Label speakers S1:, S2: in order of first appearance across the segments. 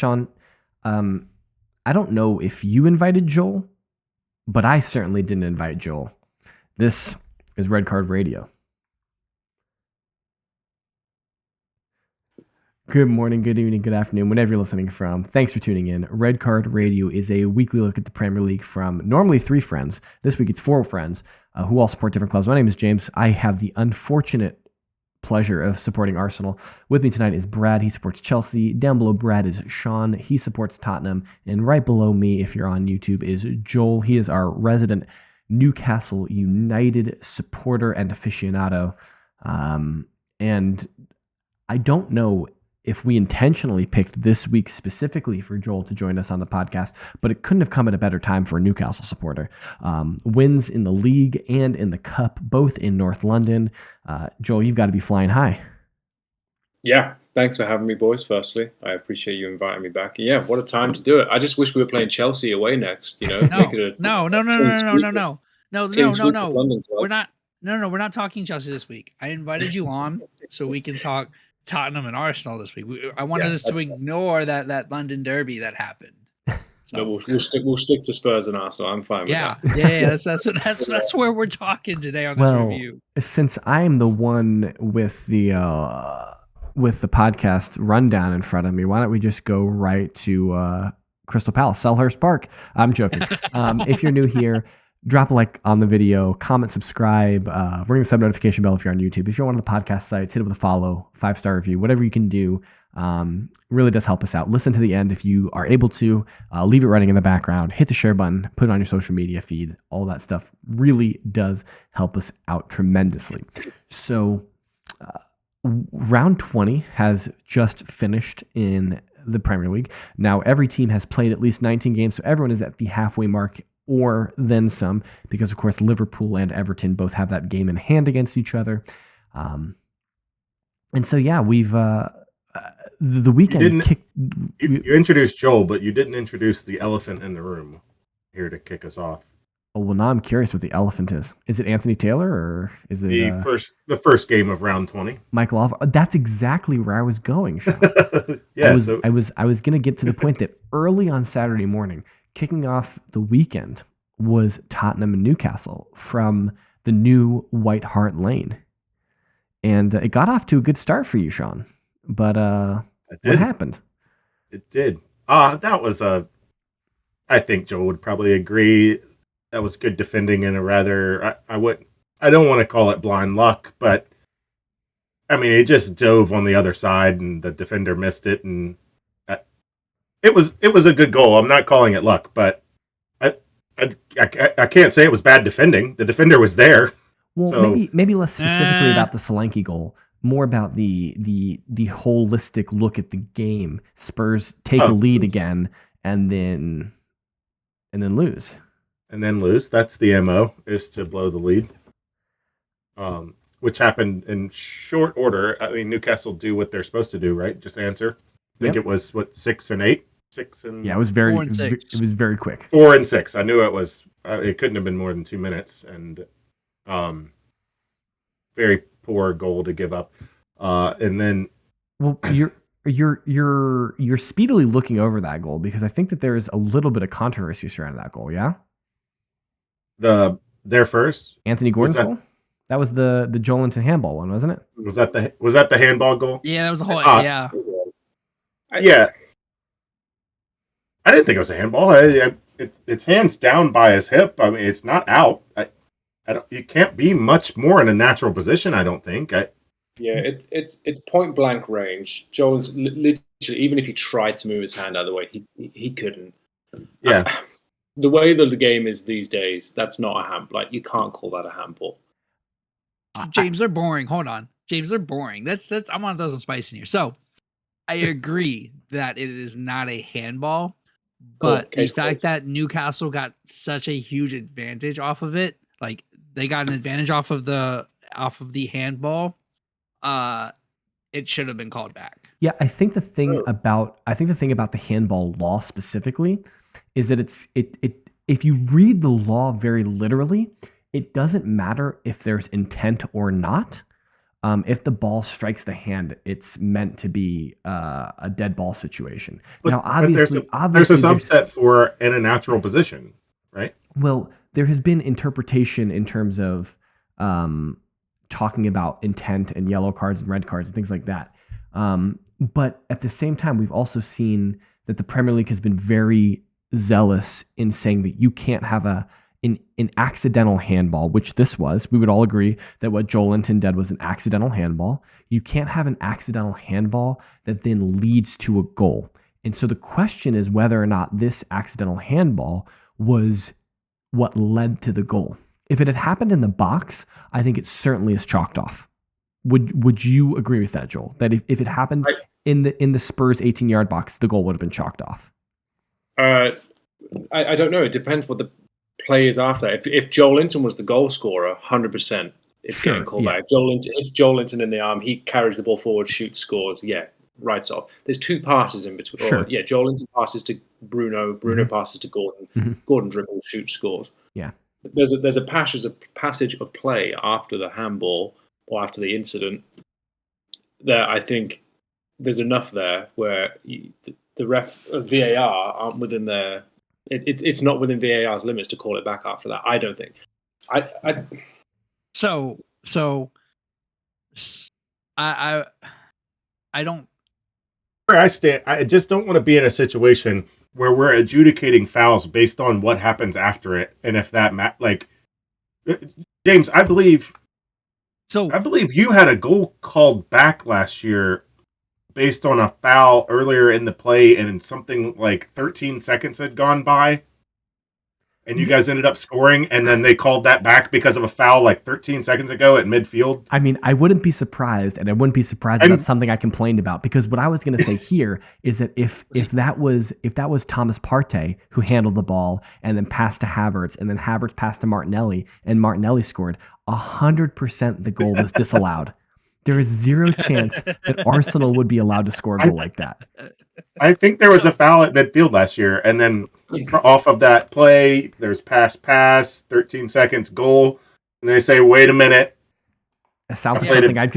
S1: Sean, I don't know if you invited Joel, but I certainly didn't invite Joel. This is Red Card Radio. Good morning, good evening, good afternoon, whenever you're listening from. Thanks for tuning in. Red Card Radio is a weekly look at the Premier League from normally 3 friends. This week it's 4 friends who all support different clubs. My name is James. I have the unfortunate pleasure of supporting Arsenal. With me tonight is Brad. He supports Chelsea. Down below Brad is Sean. He supports Tottenham. And right below me, if you're on YouTube, is Joel. He is our resident Newcastle United supporter and aficionado. And I don't know if we intentionally picked this week specifically for Joel to join us on the podcast, but it couldn't have come at a better time for a Newcastle supporter. Wins in the league and in the cup, both in North London. Joel, you've got to be flying high.
S2: Yeah, thanks for having me, boys. Firstly, I appreciate you inviting me back. Yeah, what a time to do it. I just wish we were playing Chelsea away next. You know,
S3: No. We're not. No, we're not talking Chelsea this week. I invited you on so we can talk Tottenham and Arsenal this week. I wanted us to ignore that London derby that happened. So.
S2: No, we'll stick to Spurs and Arsenal. I'm fine with that.
S3: Yeah. That's where we're talking today on this review.
S1: Since I'm the one with the podcast rundown in front of me, why don't we just go right to Crystal Palace, Selhurst Park? I'm joking. If you're new here, drop a like on the video, comment, subscribe, ring the sub notification bell if you're on YouTube. If you're one of the podcast sites, hit it with a follow, 5-star review, whatever you can do. Really does help us out. Listen to the end if you are able to. Leave it running in the background. Hit the share button. Put it on your social media feed. All that stuff really does help us out tremendously. So round 20 has just finished in the Premier League. Now every team has played at least 19 games, so everyone is at the halfway mark or then some, because of course Liverpool and Everton both have that game in hand against each other. And so we've the weekend
S4: you introduced Joel, but you didn't introduce the elephant in the room here to kick us off.
S1: Oh, well, now I'm curious what the elephant is. Is it Anthony Taylor or is it
S4: the first game of round 20?
S1: Michael Oliver. That's exactly where I was going, Sean.
S4: Yeah,
S1: I was going to get to the point that early on Saturday morning, kicking off the weekend, was Tottenham and Newcastle from the new White Hart Lane. And it got off to a good start for you, Sean. But what happened?
S4: It did. That was I think Joel would probably agree. That was good defending in a rather, I don't want to call it blind luck, but I mean, it just dove on the other side and the defender missed it. And it was a good goal. I'm not calling it luck, but I can't say it was bad defending. The defender was there.
S1: Well, so, maybe less specifically about the Solanke goal, more about the holistic look at the game. Spurs take a lead again and then lose.
S4: And then lose. That's the MO, is to blow the lead. Which happened in short order. I mean, Newcastle do what they're supposed to do, right? Just answer. I think it was 6 and 8. 6 and
S1: it was very it was very quick.
S4: 4 and 6. I knew it was. It couldn't have been more than 2 minutes, and very poor goal to give up. And then,
S1: well, you're speedily looking over that goal because I think that there is a little bit of controversy surrounding that goal. Yeah.
S4: Their first
S1: Anthony Gordon's goal. That was the Joelinton handball one, wasn't it?
S4: Was that the handball goal?
S3: Yeah, that was the whole.
S4: Yeah. I didn't think it was a handball. It's hands down by his hip. I mean, it's not out. You can't be much more in a natural position, I don't think.
S2: It's point blank range. Joel's literally, even if he tried to move his hand out of the way, he couldn't.
S4: Yeah.
S2: The way that the game is these days, that's not a handball. Like, you can't call that a handball.
S3: James, they're boring. Hold on. James, they're boring. That's I want to throw some spice in here. So I agree that it is not a handball, but the fact that Newcastle got such a huge advantage off of it, like they got an advantage off of the handball, it should have been called back.
S1: Yeah, I think the thing about the handball law specifically is that if you read the law very literally, it doesn't matter if there's intent or not. if the ball strikes the hand, it's meant to be a dead ball situation.
S4: But,
S1: now,
S4: but there's a
S1: obviously,
S4: subset for in a natural position, right?
S1: Well, there has been interpretation in terms of talking about intent and yellow cards and red cards and things like that. But at the same time, we've also seen that the Premier League has been very zealous in saying that you can't have an accidental handball, which this was. We would all agree that what Joel Linton did was an accidental handball. You can't have an accidental handball that then leads to a goal. And so the question is whether or not this accidental handball was what led to the goal. If it had happened in the box, I think it certainly is chalked off. Would you agree with that, Joel? That if it happened in the Spurs 18-yard box, the goal would have been chalked off?
S2: I don't know. It depends what the play is after. If Joel Linton was the goal scorer, 100%, it's getting called back. It's Joel Linton in the arm. He carries the ball forward, shoots, scores. Yeah, writes off. There's two passes in between.
S1: Sure.
S2: Joel Linton passes to Bruno. Bruno passes to Gordon. Gordon dribbles, shoots, scores.
S1: Yeah.
S2: There's a passage of play after the handball or after the incident that I think there's enough there where the ref VAR aren't within their. It's not within VAR's limits to call it back after that. I don't think.
S3: I don't.
S4: Where I stand, I just don't want to be in a situation where we're adjudicating fouls based on what happens after it, and if that James, I believe you had a goal called back last year based on a foul earlier in the play, and something like 13 seconds had gone by, and you guys ended up scoring, and then they called that back because of a foul like 13 seconds ago at midfield.
S1: I mean, I wouldn't be surprised, and I wouldn't be surprised if that's something I complained about, because what I was going to say here is that if that was Thomas Partey who handled the ball and then passed to Havertz, and then Havertz passed to Martinelli, and Martinelli scored, 100% the goal was disallowed. There is zero chance that Arsenal would be allowed to score a goal like that.
S4: I think there was a foul at midfield last year, and then off of that play, there's pass, 13 seconds, goal, and they say, "Wait a minute."
S1: It sounds like something I'd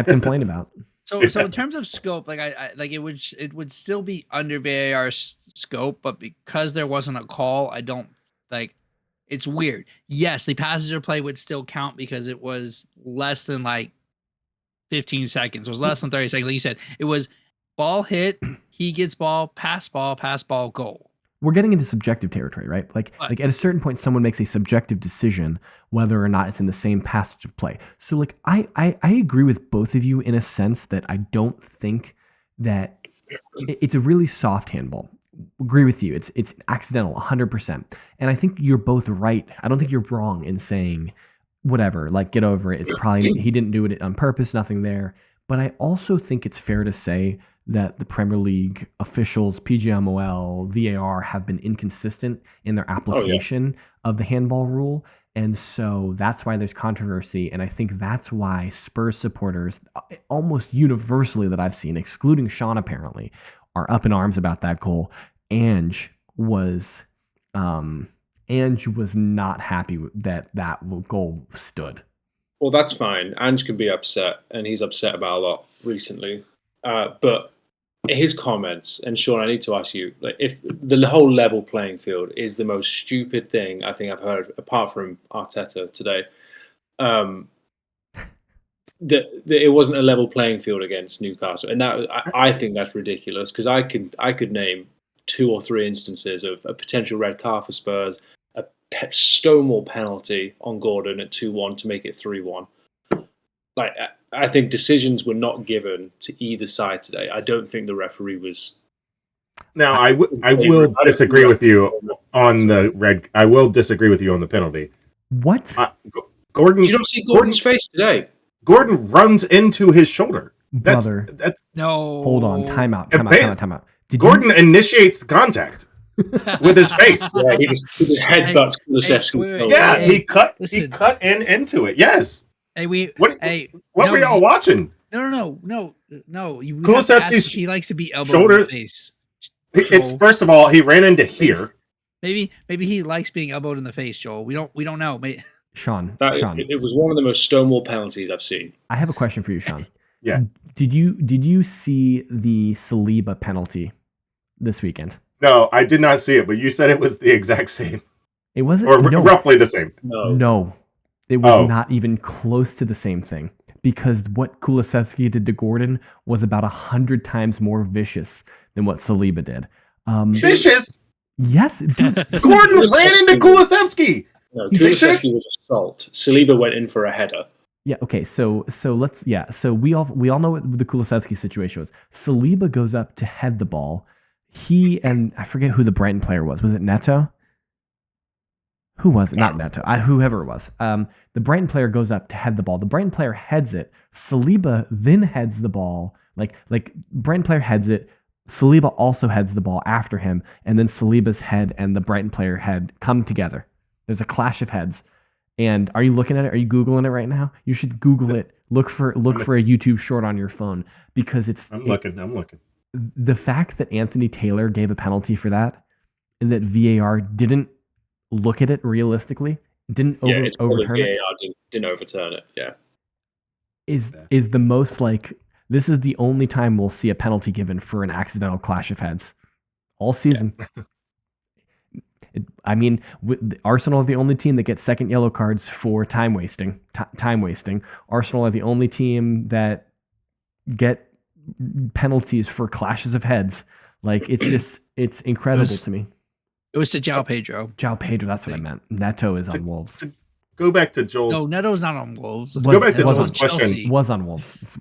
S1: complain about.
S3: So in terms of scope, like it would still be under VAR's scope, but because there wasn't a call, I don't like. It's weird. Yes, the passage of play would still count because it was less than like 15 seconds. It was less than 30 seconds. Like you said, it was ball hit, he gets ball, pass ball, goal.
S1: We're getting into subjective territory, right? Like at a certain point, someone makes a subjective decision whether or not it's in the same passage of play. So like I agree with both of you in a sense that I don't think that it's a really soft handball. Agree with you. It's accidental, 100%. And I think you're both right. I don't think you're wrong in saying whatever, like get over it. It's probably he didn't do it on purpose, nothing there. But I also think it's fair to say that the Premier League officials, PGMOL, VAR have been inconsistent in their application of the handball rule. And so that's why there's controversy. And I think that's why Spurs supporters, almost universally that I've seen, excluding Sean apparently, are up in arms about that goal. Ange was not happy that goal stood.
S2: Well, that's fine. Ange can be upset, and he's upset about a lot recently. But his comments, and Sean, I need to ask you, like, if the whole level playing field is the most stupid thing I think I've heard, apart from Arteta today, that it wasn't a level playing field against Newcastle, and that I think that's ridiculous, because I could name 2 or 3 instances of a potential red card for Spurs, a Stonewall penalty on Gordon at 2-1 to make it 3-1. Like, I think decisions were not given to either side today. I don't think the referee was.
S4: Now, I will disagree with you on the red. I will disagree with you on the penalty.
S1: What?
S4: Gordon?
S2: Did you not see Gordon's face today?
S4: Gordon runs into his shoulder.
S1: Brother.
S3: No.
S1: Hold on. Time out.
S4: Gordon initiates the contact with his face.
S2: Yeah, he just headbutts Kulusevski.
S4: Yeah, he cut into it. Yes.
S3: Hey,
S4: what were y'all watching?
S3: No.
S4: Kulusevski's
S3: he likes to be elbowed in the face.
S4: It's first of all, he ran into here.
S3: Maybe he likes being elbowed in the face, Joel. We don't know.
S1: Sean.
S2: It was one of the most stonewall penalties I've seen.
S1: I have a question for you, Sean.
S4: Yeah.
S1: Did you see the Saliba penalty this weekend?
S4: No, I did not see it, but you said it was the exact same.
S1: It wasn't,
S4: or roughly the same.
S1: No, it was not even close to the same thing, because what Kulusevski did to Gordon was about 100 times more vicious than what Saliba did.
S4: Vicious?
S1: Yes, dude.
S4: Gordon ran into Kulusevski.
S2: No, Kulusevski was assault. Saliba went in for a header.
S1: Yeah. Okay. So we all know what the Kulusevski situation was. Saliba goes up to head the ball. He and I forget who the Brighton player was. Was it Neto? Who was it? Not Neto. Whoever it was. The Brighton player goes up to head the ball. The Brighton player heads it. Saliba then heads the ball. Like Brighton player heads it. Saliba also heads the ball after him, and then Saliba's head and the Brighton player head come together. There's a clash of heads. And are you looking at it? Are you Googling it right now? You should Google it. Look for a YouTube short on your phone, because I'm looking. The fact that Anthony Taylor gave a penalty for that, and that VAR didn't look at it realistically, didn't overturn it.
S2: VAR didn't overturn it. Yeah,
S1: is the most like, this is the only time we'll see a penalty given for an accidental clash of heads all season. Yeah. Arsenal are the only team that gets second yellow cards for time wasting. Arsenal are the only team that get penalties for clashes of heads. Like, it's incredible to me.
S3: It was to João Pedro.
S1: João Pedro, that's what I meant. Neto is on Wolves.
S4: Go back to Joel's.
S3: No, Neto's not on Wolves.
S4: Go back to Joel's question.
S1: Was on Wolves.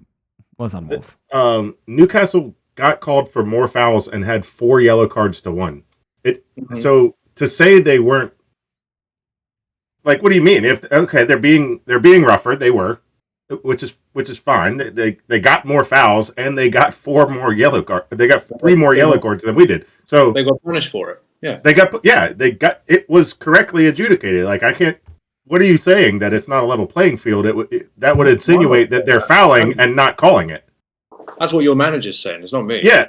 S1: Was on Wolves.
S4: Newcastle got called for more fouls and had 4 yellow cards to 1. So to say they weren't, like, what do you mean? They're being rougher, they were, which is fine. They got more fouls and they got 4 more yellow cards. They got 3 more yellow cards than we did. So
S2: they got punished for it. Yeah.
S4: They got it was correctly adjudicated. Like, I can't. What are you saying, that it's not a level playing field? That would insinuate that they're fouling and not calling it.
S2: That's what your manager's saying. It's not me.
S4: Yeah,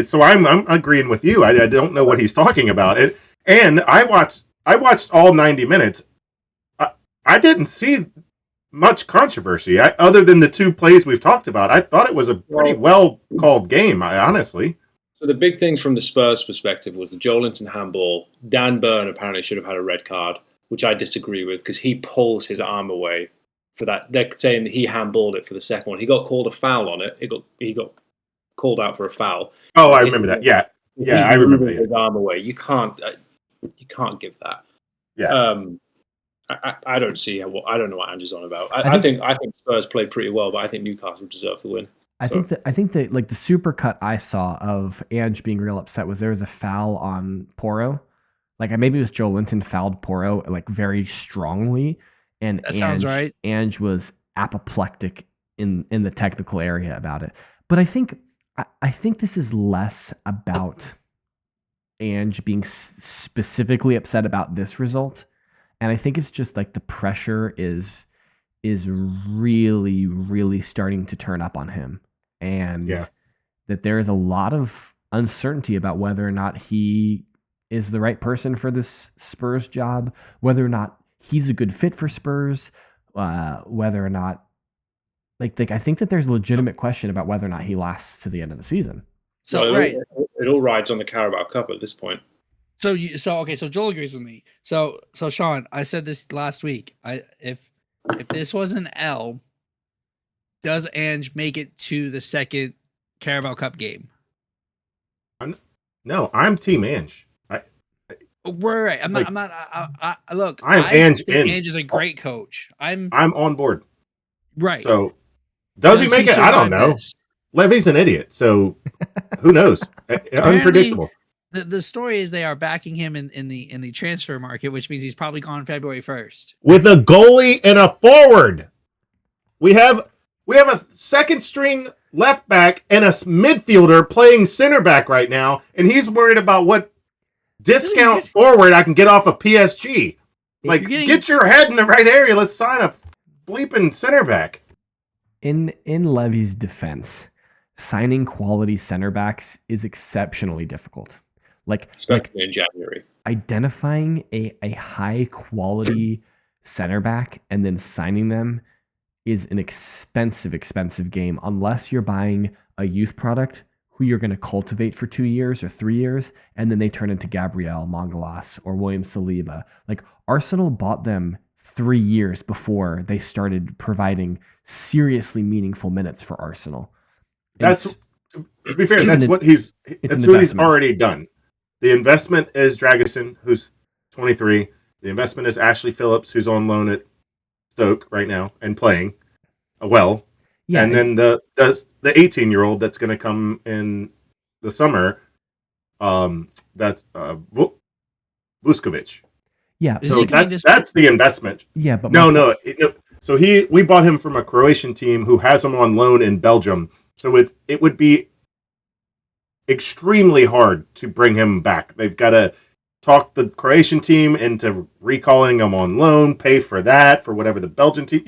S4: so I'm agreeing with you. I don't know what he's talking about. And I watched all 90 minutes. I didn't see much controversy other than the 2 plays we've talked about. I thought it was a pretty well called game, honestly.
S2: So the big thing from the Spurs perspective was the Joelinton handball. Dan Burn apparently should have had a red card, which I disagree with, because he pulls his arm away for that. They're saying that he handballed it for the second one. He got called a foul on it. He got called out for a foul.
S4: Oh, I remember that. Yeah, I remember that.
S2: His arm away. You can't give that.
S4: Yeah.
S2: I don't see I don't know what Andrew's on about. I think Spurs played pretty well, but I think Newcastle deserved the win.
S1: I think that like the super cut I saw of Ange being real upset was there was a foul on Porro. Like, maybe it was Joelinton fouled Porro like very strongly, and
S3: that sounds right.
S1: Ange was apoplectic in the technical area about it. But I think this is less about Ange being specifically upset about this result, and I think it's just like the pressure is really, really starting to turn up on him, and that there is a lot of uncertainty about whether or not he is the right person for this Spurs job, whether or not he's a good fit for Spurs, whether or not like I think that there's a legitimate question about whether or not he lasts to the end of the season.
S3: So
S2: it all rides on the Carabao Cup at this point.
S3: So Joel agrees with me. So Sean, I said this last week. If this was an L, does Ange make it to the second Carabao Cup game?
S4: No, I'm Team Ange.
S3: Right. I'm not. Look,
S4: Ange in.
S3: Ange is a great coach. I'm
S4: on board.
S3: Right.
S4: So does he make it? I don't know. Levy's an idiot, so who knows? Unpredictable.
S3: The story is they are backing him in the transfer market, which means he's probably gone February 1st.
S4: With a goalie and a forward. We have a second string left back and a midfielder playing center back right now, and he's worried about what discount forward I can get off of PSG. Like, get your head in the right area. Let's sign a bleeping center back.
S1: In Levy's defense, signing quality center backs is exceptionally difficult.
S2: Especially in January.
S1: Identifying a high quality center back and then signing them is an expensive game unless you're buying a youth product who you're going to cultivate for 2 years or 3 years, and then they turn into Gabriel Mongalas or William Saliba. Like Arsenal bought them 3 years before they started providing seriously meaningful minutes for Arsenal.
S4: That's, to be fair, that's what he's already done. The investment is Dragusin, who's 23. The investment is Ashley Phillips, who's on loan at Stoke right now and playing well. Yeah, and then the 18-year-old that's going to come in the summer, that's Vuskovic.
S1: Yeah,
S4: so that's the investment.
S1: Yeah, but
S4: no. So we bought him from a Croatian team who has him on loan in Belgium. So it would be extremely hard to bring him back. They've got to talk the Croatian team into recalling him on loan, pay for that for whatever the Belgian team.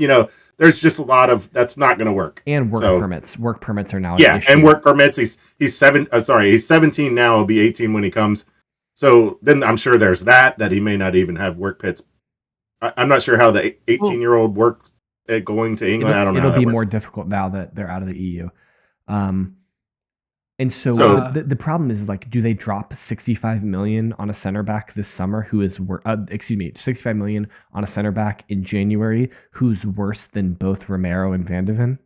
S4: There's just a lot of that's not going to work.
S1: And permits. Work permits are now an
S4: issue. And work permits. He's 17 now. He'll be 18 when he comes. So then I'm sure there's that he may not even have work pits. I'm not sure how the 18-year-old works at going to England. I don't know.
S1: It'll be more difficult now that they're out of the EU. And so the problem is like, do they drop 65 million on a center back this summer who is 65 million on a center back in January who's worse than both Romero and Van de Ven?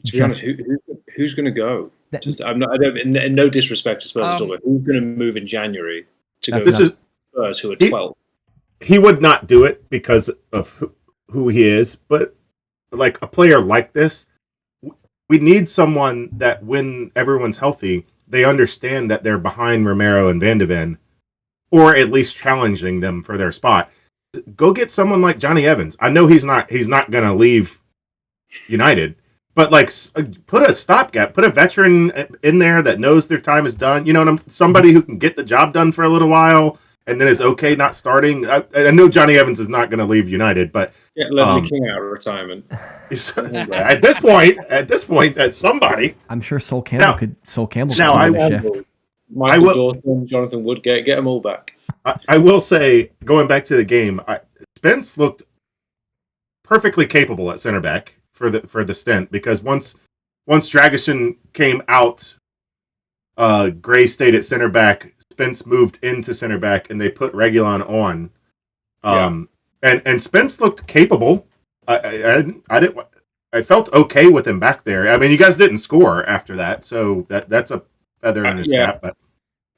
S2: To be honest, who's going to go? And no disrespect to Spurs at all, but who's going to move in January to go to Spurs who are 12?
S4: He would not do it because of who he is, but like a player like this, we need someone that when everyone's healthy, they understand that they're behind Romero and Van de Ven, or at least challenging them for their spot. Go get someone like Johnny Evans. I know he's not going to leave United, but like put a stopgap, put a veteran in there that knows their time is done. Somebody who can get the job done for a little while and then is okay not starting. I know Johnny Evans is not going to leave United, but
S2: Ledley King out of retirement.
S4: At this point, at somebody,
S1: I'm sure Sol Campbell could
S4: now
S1: I will shift.
S2: Michael Dawson, Jonathan Woodgate, get them all back.
S4: I will say, going back to the game, Spence looked perfectly capable at center back for the stint, because once Dragusin came out, Gray stayed at center back. Spence moved into center back, and they put Reguilon on. And Spence looked capable. I felt okay with him back there. I mean, you guys didn't score after that, so that's a feather in his cap. But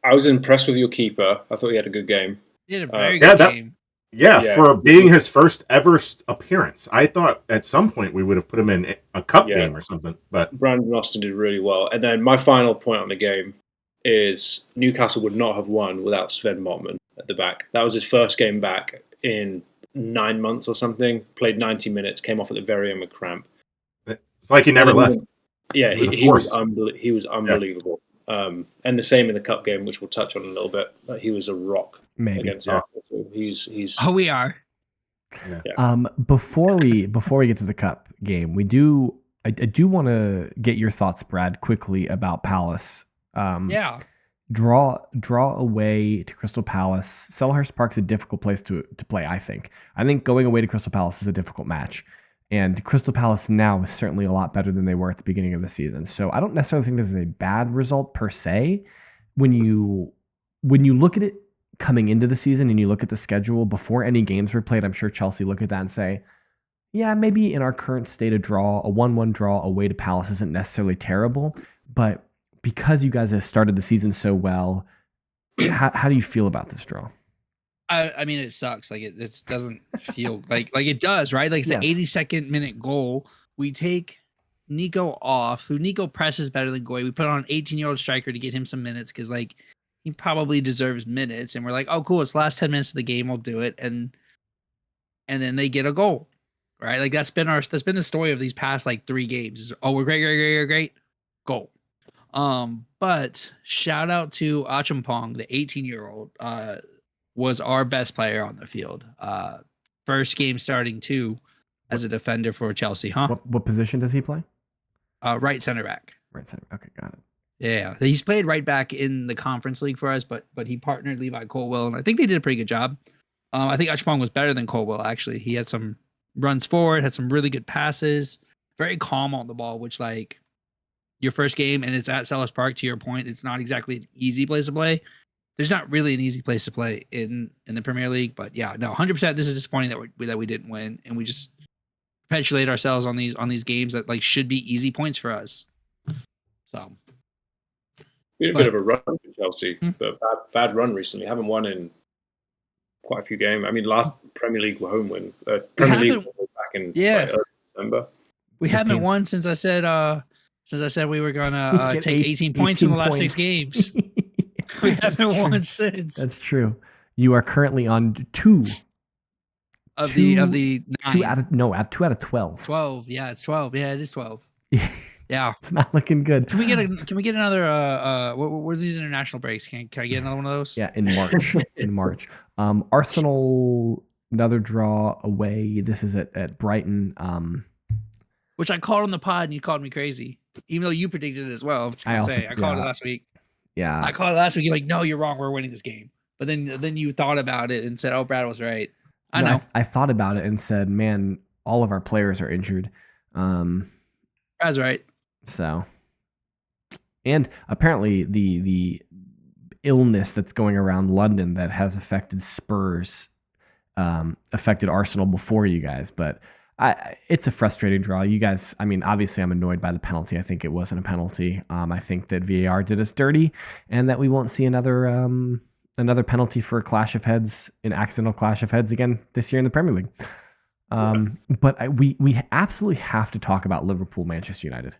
S2: I was impressed with your keeper. I thought he had a good game.
S3: He had a very good game.
S4: Yeah, for being his first ever appearance. I thought at some point we would have put him in a cup game or something. But
S2: Brandon Austin did really well. And then my final point on the game is Newcastle would not have won without Sven Botman at the back. That was his first game back in 9 months or something. Played 90 minutes, came off at the very end with cramp.
S4: It's like he never left.
S2: Yeah, he was unbelievable. And the same in the cup game, which we'll touch on in a little bit. He was a rock against Arsenal. He's.
S3: Oh, we are.
S2: Yeah.
S1: Before we get to the cup game, I do want to get your thoughts, Brad, quickly about Palace. Draw away to Crystal Palace. Selhurst Park's a difficult place to play, I think. I think going away to Crystal Palace is a difficult match. And Crystal Palace now is certainly a lot better than they were at the beginning of the season. So I don't necessarily think this is a bad result per se. When you look at it coming into the season and you look at the schedule before any games were played, I'm sure Chelsea look at that and say, yeah, maybe in our current state of draw, a 1-1 draw away to Palace isn't necessarily terrible. But because you guys have started the season so well, how do you feel about this draw?
S3: I mean, it sucks. Like it doesn't feel like it does, right? Like it's an 82nd minute goal. We take Nico off, who Nico presses better than Goy. We put on an 18-year-old striker to get him some minutes because like he probably deserves minutes. And we're like, oh, cool. It's the last 10 minutes of the game. We'll do it. And then they get a goal, right? Like that's been the story of these past like 3 games. Oh, we're great. Goal. But shout out to Achampong, the 18-year-old, was our best player on the field. First game starting too as a defender for Chelsea, huh?
S1: What position does he play?
S3: Right center back.
S1: Right center. Okay, got it.
S3: Yeah, he's played right back in the Conference League for us, but he partnered Levi Colwell, and I think they did a pretty good job. I think Achapong was better than Colwell, actually. He had some runs forward, had some really good passes, very calm on the ball, which, like, your first game, and it's at Sellers Park, to your point, it's not exactly an easy place to play. There's not really an easy place to play in the Premier League, but yeah, no, 100%. This is disappointing that we didn't win, and we just perpetuate ourselves on these games that like should be easy points for us. So,
S2: been a bit of a run for Chelsea, but bad run recently. Haven't won in quite a few games. I mean, last Premier League home win, Premier League back in like, early December.
S3: We haven't won since I said we were gonna take 18 points from the last 6 games. We haven't won since.
S1: That's true. You are currently on 2
S3: of the 9.
S1: 2 out of 12.
S3: 12. Yeah, it's 12. Yeah, it is 12. Yeah,
S1: it's not looking good.
S3: Can we get another? Where's these international breaks? Can I get another one of those?
S1: Yeah, in March. Arsenal, another draw away. This is at Brighton.
S3: Which I called on the pod and you called me crazy, even though you predicted it as well. I called it last week.
S1: Yeah,
S3: I called it last week. You're like, no, you're wrong. We're winning this game. But then you thought about it and said, oh, Brad was right. I know.
S1: I thought about it and said, man, all of our players are injured.
S3: Brad's right.
S1: So, and apparently the illness that's going around London that has affected Spurs affected Arsenal before you guys, but it's a frustrating draw. You guys, I mean, obviously I'm annoyed by the penalty. I think it wasn't a penalty. I think that VAR did us dirty and that we won't see another penalty for a clash of heads, an accidental clash of heads again this year in the Premier League. But we absolutely have to talk about Liverpool, Manchester United.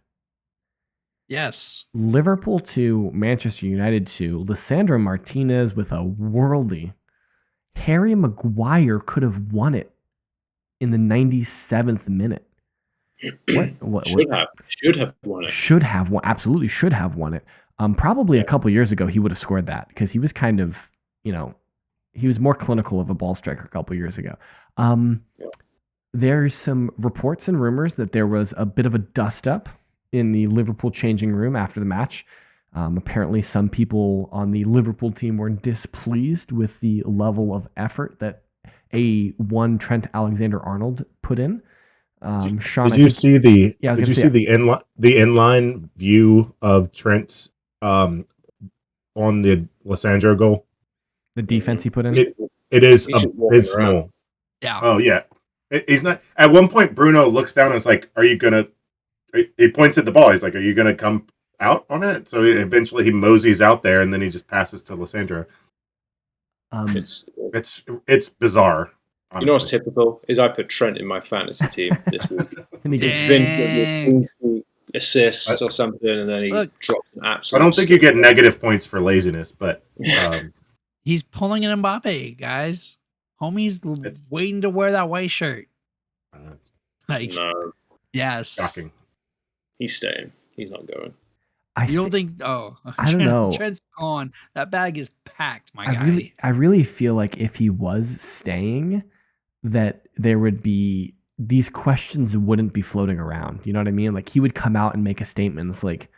S3: Yes.
S1: Liverpool 2, Manchester United 2. Lisandro Martinez with a worldie. Harry Maguire could have won it in the 97th minute. What
S2: should have won it.
S1: Absolutely should have won it. Probably a couple years ago he would have scored that because he was kind of, he was more clinical of a ball striker a couple years ago. There's some reports and rumors that there was a bit of a dust up in the Liverpool changing room after the match. Apparently some people on the Liverpool team were displeased with the level of effort that one Trent Alexander-Arnold put in. Sean,
S4: did you see the inline view of Trent's on the Lisandro goal?
S1: The defense he put in?
S4: It is abysmal.
S3: Yeah.
S4: Oh yeah. He's not. At one point, Bruno looks down and is like, "Are you gonna?" He points at the ball. He's like, "Are you gonna come out on it?" So eventually, he moseys out there, and then he just passes to Lisandro. It's bizarre. Honestly.
S2: You know what's typical is I put Trent in my fantasy team this week.
S1: And he gets
S2: assist or something, and then he drops an absolute.
S4: I don't think you get negative points for laziness, but
S3: he's pulling an Mbappe, guys. Homie's waiting to wear that white shirt.
S2: No.
S3: Yes.
S4: Shocking.
S2: He's staying. He's not going.
S3: You don't think? Oh,
S1: I don't know.
S3: Trent's gone. That bag is packed, my guy.
S1: I really feel like if he was staying, that there would be these questions wouldn't be floating around. You know what I mean? Like he would come out and make a statement. It's like,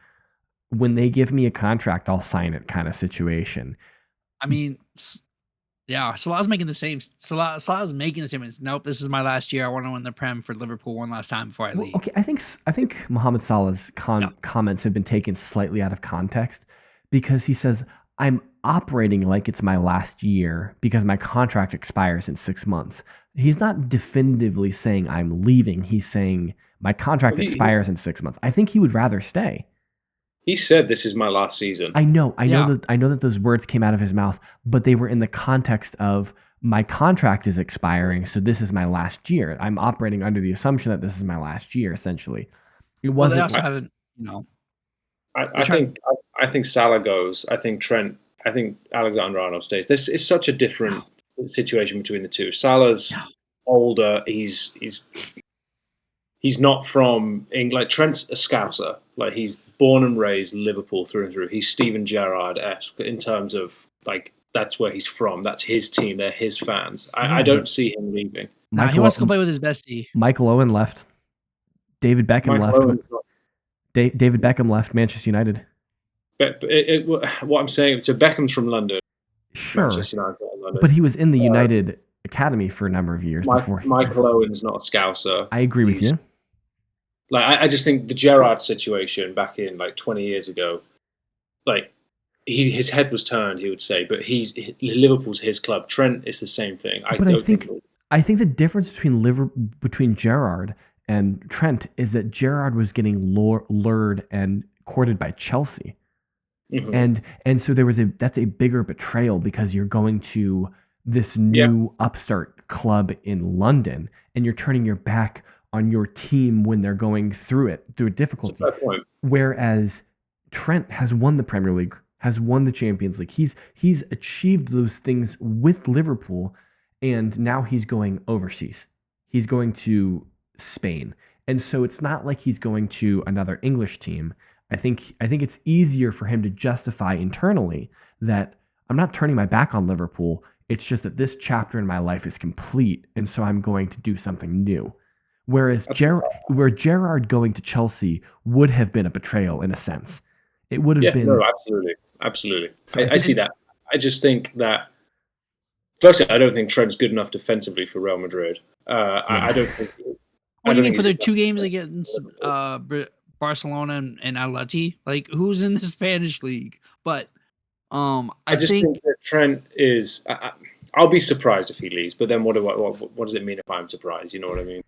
S1: when they give me a contract, I'll sign it kind of situation.
S3: I mean, yeah, Salah's making the same. Salah's making the statements. Nope, this is my last year. I want to win the Prem for Liverpool one last time before I leave.
S1: Okay, I think Mohamed Salah's comments have been taken slightly out of context because he says, I'm operating like it's my last year because my contract expires in 6 months. He's not definitively saying I'm leaving. He's saying my contract expires in 6 months. I think he would rather stay.
S2: He said, "This is my last season."
S1: I know that those words came out of his mouth, but they were in the context of my contract is expiring, so this is my last year. I'm operating under the assumption that this is my last year. Essentially, it wasn't.
S3: They also haven't,
S2: I think Salah goes. I think Trent. I think Alexander-Arnold stays. This is such a different situation between the two. Salah's older. He's not from England. Like Trent's a Scouser. Like he's born and raised Liverpool through and through. He's Steven Gerrard-esque in terms of like that's where he's from. That's his team. They're his fans. I don't see him leaving.
S3: He wants to go play with his bestie.
S1: Michael Owen left. David Beckham left. David Beckham left Manchester United.
S2: But what I'm saying, so Beckham's from London.
S1: Sure.
S2: Manchester United, London.
S1: But he was in the United academy for a number of years
S2: Michael Owen's not a Scouser.
S1: I agree with you.
S2: Like I just think the Gerrard situation back in like 20 years ago, like his head was turned, he would say, but Liverpool's his club. Trent is the same thing.
S1: I think the difference between Gerrard and Trent is that Gerrard was getting lured and courted by Chelsea. Mm-hmm. And so that's a bigger betrayal because you're going to this new upstart club in London and you're turning your back on your team when they're going through a difficulty.
S2: That's a fair point.
S1: Whereas Trent has won the Premier League, has won the Champions League. He's achieved those things with Liverpool, and now he's going overseas. He's going to Spain. And so it's not like he's going to another English team. I think it's easier for him to justify internally that I'm not turning my back on Liverpool. It's just that this chapter in my life is complete, and so I'm going to do something new. Whereas Gerrard going to Chelsea would have been a betrayal in a sense. It would have been.
S2: No, absolutely. So I see that. I just think that. Firstly, I don't think Trent's good enough defensively for Real Madrid. I don't think.
S3: What do you think for their 2 games against Barcelona and Atleti? Like, who's in the Spanish league? But I just think
S2: that Trent is. I'll be surprised if he leaves, but then what does it mean if I'm surprised? You know what I mean?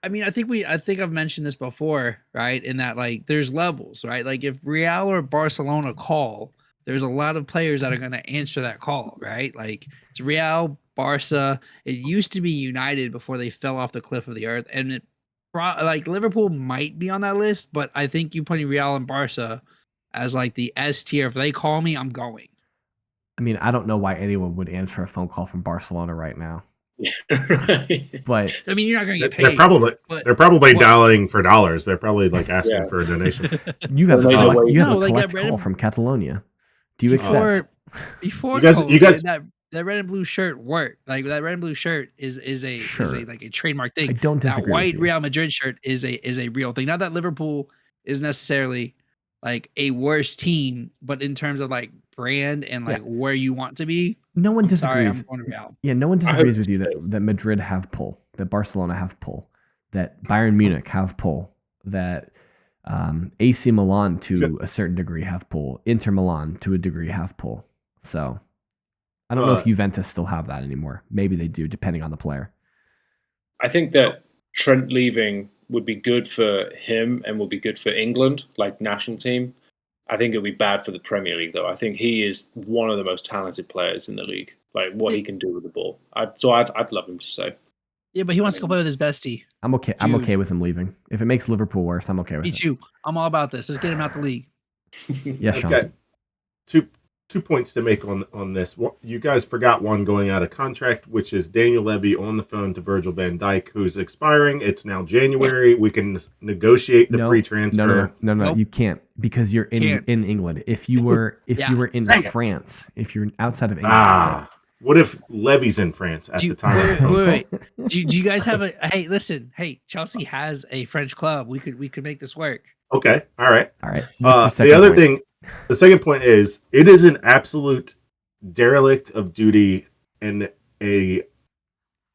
S3: I think I've mentioned this before, right? In that, like, there's levels, right? Like, if Real or Barcelona call, there's a lot of players that are going to answer that call, right? Like, it's Real, Barca. It used to be United before they fell off the cliff of the earth, and Liverpool might be on that list, but I think you putting Real and Barca as like the S tier. If they call me, I'm going.
S1: I mean, I don't know why anyone would answer a phone call from Barcelona right now. But
S3: I mean, you're not going to get paid.
S4: They're probably dialing for dollars. They're probably like asking for a donation.
S1: You have a collect call from Catalonia. Do you accept?
S3: Before you guys, that red and blue shirt worked. Like, that red and blue shirt is a trademark thing.
S1: I don't disagree.
S3: That white
S1: with you.
S3: Real Madrid shirt is a real thing. Not that Liverpool is necessarily like a worse team, but in terms of like brand and like where you want to be.
S1: No one disagrees.
S3: Sorry, I'm going to Real.
S1: Yeah, no one disagrees with you that Madrid have pull, that Barcelona have pull, that Bayern Munich have pull, that AC Milan to a certain degree have pull, Inter Milan to a degree have pull. So I don't know if Juventus still have that anymore. Maybe they do, depending on the player.
S2: I think that Trent leaving would be good for him and would be good for England, like national team. I think it would be bad for the Premier League, though. I think he is one of the most talented players in the league. Like, what he can do with the ball. I'd love him to stay.
S3: Yeah, but he wants to go play with his bestie.
S1: I'm okay. Dude. I'm okay with him leaving. If it makes Liverpool worse, I'm okay with it.
S3: Me too. I'm all about this. Let's get him out the league.
S1: Yeah, Sean.
S4: Okay. Two points to make on this. You guys forgot one going out of contract, which is Daniel Levy on the phone to Virgil van Dijk, who's expiring. It's now January. We can negotiate the free transfer.
S1: No. Nope. You can't, because you're in England. If you were in France, if you're outside of England.
S4: What if Levy's in France at the time?
S3: Wait. Do you guys have a? Hey, listen. Hey, Chelsea has a French club. We could make this work.
S4: Okay. All right.
S1: The other
S4: thing. The second point is, it is an absolute derelict of duty and a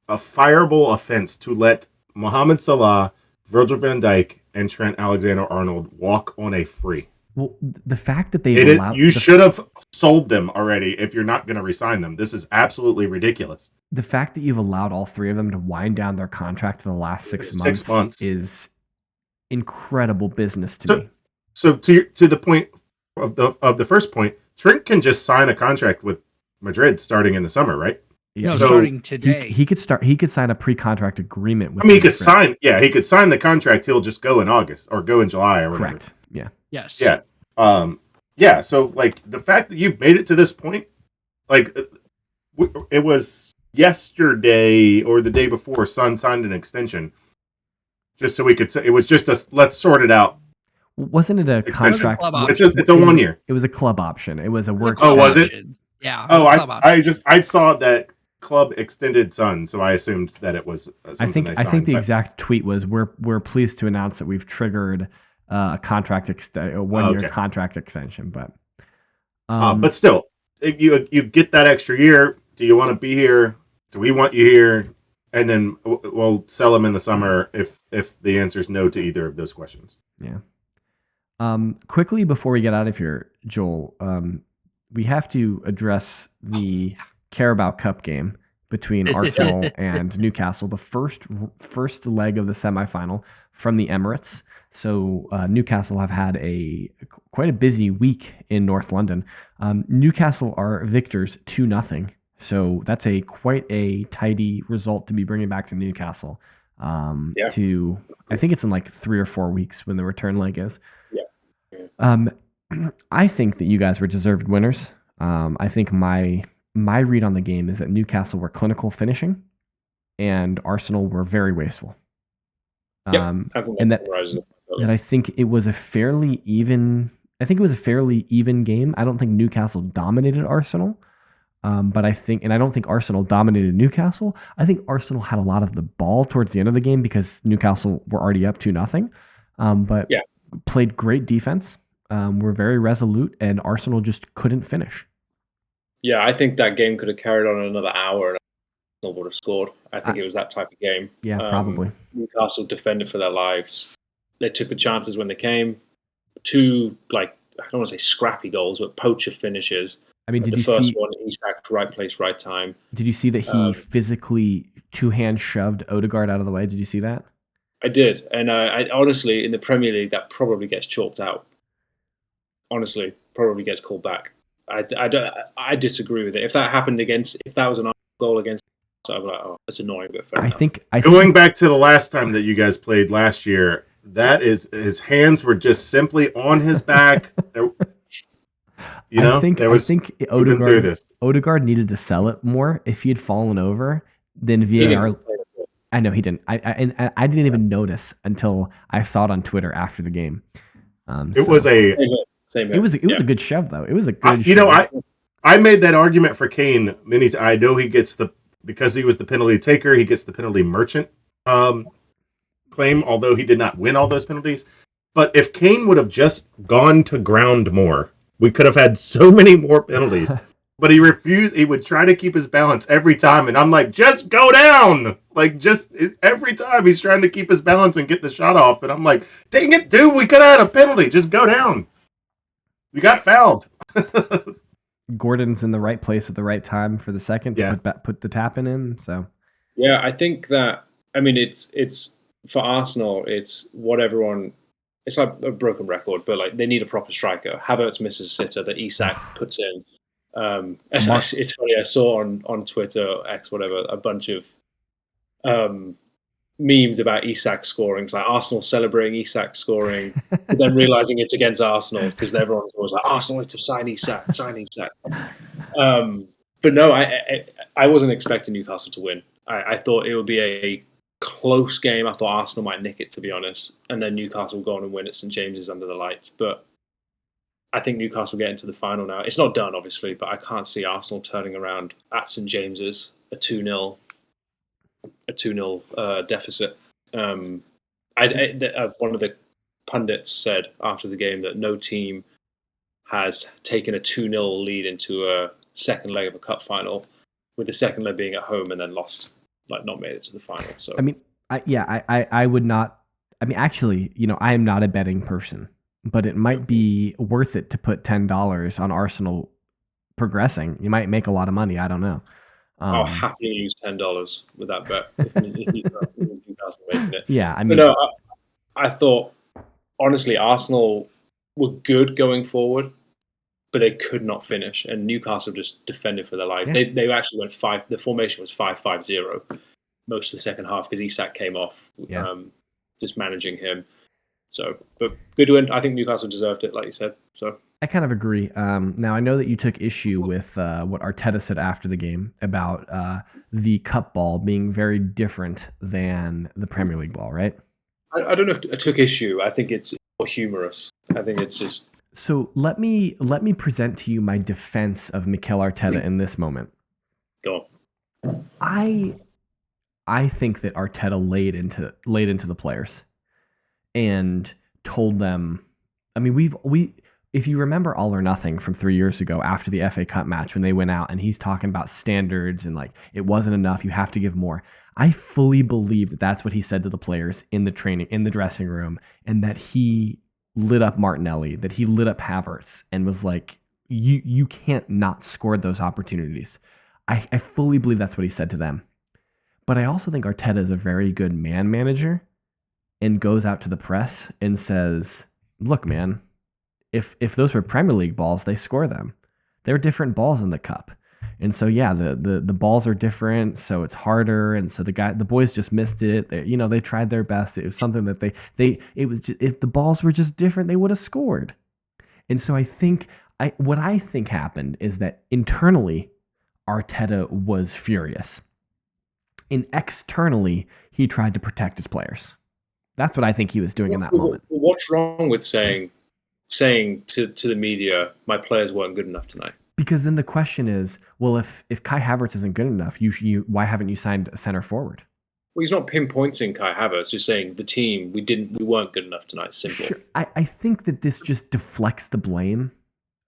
S4: fireable offense to let Mohamed Salah, Virgil van Dijk, and Trent Alexander-Arnold walk on a free.
S1: Well, the fact that
S4: you should have sold them already if you're not going to resign them. This is absolutely ridiculous.
S1: The fact that you've allowed all 3 of them to wind down their contract for the last 6 months is incredible business to me.
S4: So to the point of the first point, Trent can just sign a contract with Madrid starting in the summer, right?
S3: Yeah, starting today.
S1: He could sign a pre-contract agreement with.
S4: I mean, he could sign the contract. He'll just go in August or go in July or whatever.
S1: Correct. Yeah.
S3: Yes.
S4: Yeah. So, like, the fact that you've made it to this point, like, it was yesterday or the day before Son signed an extension, just so we could say it was just let's sort it out.
S1: Wasn't it a contract?
S4: It's a 1 year.
S1: It was a club option. It was a work.
S4: Oh, was it?
S3: Yeah.
S4: I saw that club extended Son, so I assumed that it was.
S1: I think the exact tweet was, "We're pleased to announce that we've triggered a 1 year contract extension." But
S4: still, you get that extra year. Do you want to be here? Do we want you here? And then we'll sell them in the summer if the answer is no to either of those questions.
S1: Yeah. Quickly before we get out of here, Joel, we have to address the Carabao Cup game between Arsenal and Newcastle, the first leg of the semifinal from the Emirates. So Newcastle have had quite a busy week in North London. Newcastle are victors 2-0. So that's quite a tidy result to be bringing back to Newcastle. I think it's in like 3 or 4 weeks when the return leg is. Yeah. I think that you guys were deserved winners. I think my read on the game is that Newcastle were clinical finishing, and Arsenal were very wasteful. And that I think it was a fairly even. I think it was a fairly even game. I don't think Newcastle dominated Arsenal. But I don't think Arsenal dominated Newcastle. I think Arsenal had a lot of the ball towards the end of the game because Newcastle were already up 2-0. But played great defense. Were very resolute, and Arsenal just couldn't finish.
S2: Yeah, I think that game could have carried on another hour and Arsenal would have scored. I think it was that type of game.
S1: Yeah, probably.
S2: Newcastle defended for their lives. They took the chances when they came. 2, I don't want to say scrappy goals, but poacher finishes.
S1: I mean,
S2: the first one, Isak, right place, right time.
S1: Did you see that he physically 2-hand shoved Odegaard out of the way? Did you see that?
S2: I did, and I honestly, in the Premier League, that probably gets chalked out. Honestly, probably gets called back. I disagree with it. If that happened if that was an goal against, I'd be like, oh, that's annoying, but fair enough.
S4: Going back to the last time that you guys played last year, that is, his hands were just simply on his back.
S1: I think Odegaard needed to sell it more. If he had fallen over, then VAR. I know he didn't. I didn't even notice until I saw it on Twitter after the game.
S4: It was a
S1: good shove though. It was a good. Shove.
S4: I made that argument for Kane many times. I know he gets because he was the penalty taker, he gets the penalty merchant claim. Although he did not win all those penalties, but if Kane would have just gone to ground more, we could have had so many more penalties, but he refused. He would try to keep his balance every time. And I'm like, just go down. Just every time he's trying to keep his balance and get the shot off. And I'm like, dang it, dude, we could have had a penalty. Just go down. We got fouled.
S1: Gordon's in the right place at the right time for the second to put the tap in. So,
S2: yeah, I think that, it's for Arsenal, it's what everyone, it's like a broken record, but they need a proper striker. Havertz misses a sitter that Isak puts in. It's funny. I saw on Twitter, X, whatever, a bunch of memes about Isak scoring. It's like Arsenal celebrating Isak scoring, but then realizing it's against Arsenal because everyone's always like, Arsenal need to sign Isak. But no, I wasn't expecting Newcastle to win. I thought it would be a close game. I thought Arsenal might nick it, to be honest, and then Newcastle will go on and win at St James's under the lights. But I think Newcastle get into the final now. It's not done, obviously, but I can't see Arsenal turning around at St James's a 2-0 deficit. One of the pundits said after the game that no team has taken a 2-0 lead into a second leg of a cup final, with the second leg being at home and then lost, not made it to the final. So
S1: I would not. Actually, I am not a betting person, but it might be worth it to put $10 on Arsenal progressing. You might make a lot of money. I don't know.
S2: I'll happily use $10 with that bet if Newcastle making it.
S1: Yeah,
S2: but no, I thought honestly Arsenal were good going forward, but they could not finish, and Newcastle just defended for their lives. Yeah. They actually went 5. The formation was 5-5-0 most of the second half because Isak came off, just managing him. So, but good win. I think Newcastle deserved it, like you said. So
S1: I kind of agree. Now I know that you took issue with what Arteta said after the game about the cup ball being very different than the Premier League ball, right?
S2: I don't know if I took issue. I think it's more humorous. I think it's just.
S1: So let me present to you my defense of Mikel Arteta in this moment.
S2: Go on.
S1: I think that Arteta laid into the players and told them. I mean, if you remember All or Nothing from 3 years ago after the FA Cup match when they went out and he's talking about standards and like it wasn't enough, you have to give more. I fully believe that that's what he said to the players in the training, in the dressing room, and that he lit up Martinelli, that he lit up Havertz and was like, you can't not score those opportunities. I fully believe that's what he said to them. But I also think Arteta is a very good man manager and goes out to the press and says, look, man, if those were Premier League balls, they score them. They're different balls in the cup. And so, yeah, the balls are different, so it's harder. And so the boys just missed it. They tried their best. It was something that it was just, if the balls were just different, they would have scored. And so what I think happened is that internally, Arteta was furious. And externally, he tried to protect his players. That's what I think he was doing in that moment.
S2: What's wrong with saying to the media, my players weren't good enough tonight?
S1: Because then the question is, well, if Kai Havertz isn't good enough, you why haven't you signed a center forward?
S2: Well, he's not pinpointing Kai Havertz. Just saying the team we weren't good enough tonight. Simple. Sure.
S1: I think that this just deflects the blame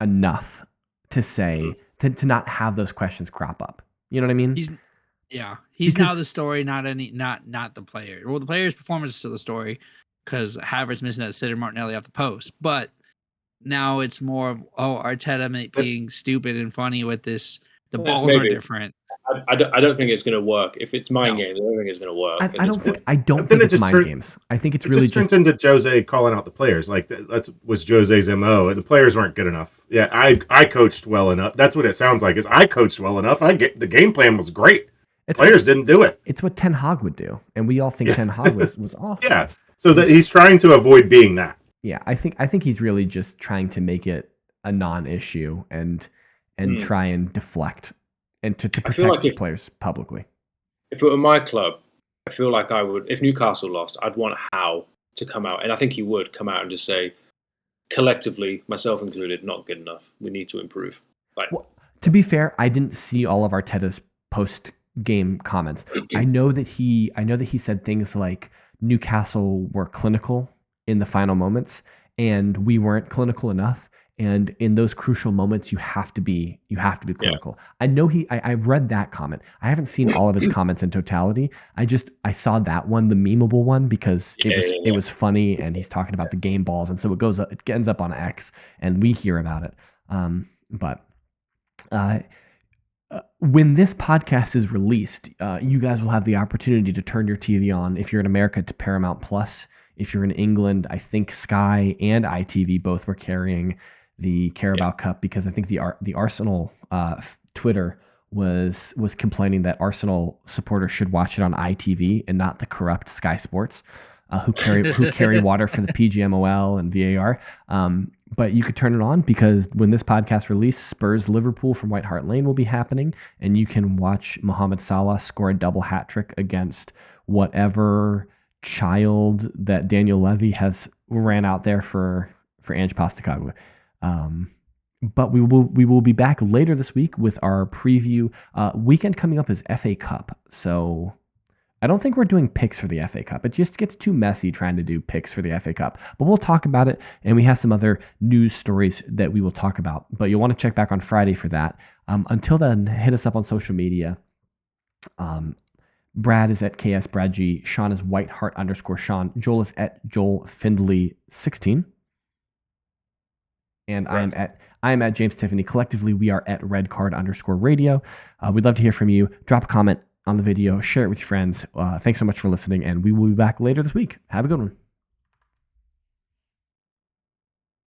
S1: enough to say to not have those questions crop up. You know what I mean?
S3: He's now the story, not the player. Well, the player's performance is still the story because Havertz missing that sitter, Martinelli off the post, but. Now it's more of, Arteta being stupid and funny with this. The balls are different.
S2: I don't think it's going to work. If it's mind games, I don't think it's going to work.
S1: I don't think it's mind games. I think it's really just
S4: turns into Jose calling out the players. Like that was Jose's MO. The players weren't good enough. Yeah, I coached well enough. That's what it sounds like. Is I coached well enough. The game plan was great. Players didn't do it.
S1: It's what Ten Hag would do, and we all think Ten Hag was awful.
S4: Yeah, so that he's trying to avoid being that.
S1: Yeah, I think he's really just trying to make it a non-issue and try and deflect and to protect his players publicly.
S2: If it were my club, I feel like I would. If Newcastle lost, I'd want Howe to come out, and I think he would come out and just say, collectively, myself included, not good enough. We need to improve.
S1: Well, to be fair, I didn't see all of Arteta's post-game comments. I know that he said things like Newcastle were clinical in the final moments, and we weren't clinical enough. And in those crucial moments, you have to be clinical. Yeah. I know I read that comment. I haven't seen all of his comments in totality. I saw that one, the memeable one, because it was funny, and he's talking about the game balls, and so it ends up on X, and we hear about it. But when this podcast is released, you guys will have the opportunity to turn your TV on. If you're in America, to Paramount Plus. If you're in England, I think Sky and ITV both were carrying the Carabao Cup, because I think the Arsenal Twitter was complaining that Arsenal supporters should watch it on ITV and not the corrupt Sky Sports, who carry water for the PGMOL and VAR. But you could turn it on, because when this podcast releases, Spurs Liverpool from White Hart Lane will be happening, and you can watch Mohamed Salah score a double hat trick against whatever child that Daniel Levy has ran out there for Ange Postecoglou. But we will be back later this week with our preview. Weekend coming up is FA Cup, so I don't think we're doing picks for the FA Cup. It just gets too messy trying to do picks for the FA Cup. But we'll talk about it, and we have some other news stories that we will talk about. But you'll want to check back on Friday for that. Until then, hit us up on social media. Brad is at KS Brad G. Sean is Whiteheart_Sean. Joel is at Joel Findley 16. And right. I am at James Tiffany. Collectively, we are at redcard_radio. We'd love to hear from you. Drop a comment on the video, share it with your friends. Thanks so much for listening, and we will be back later this week. Have a good one.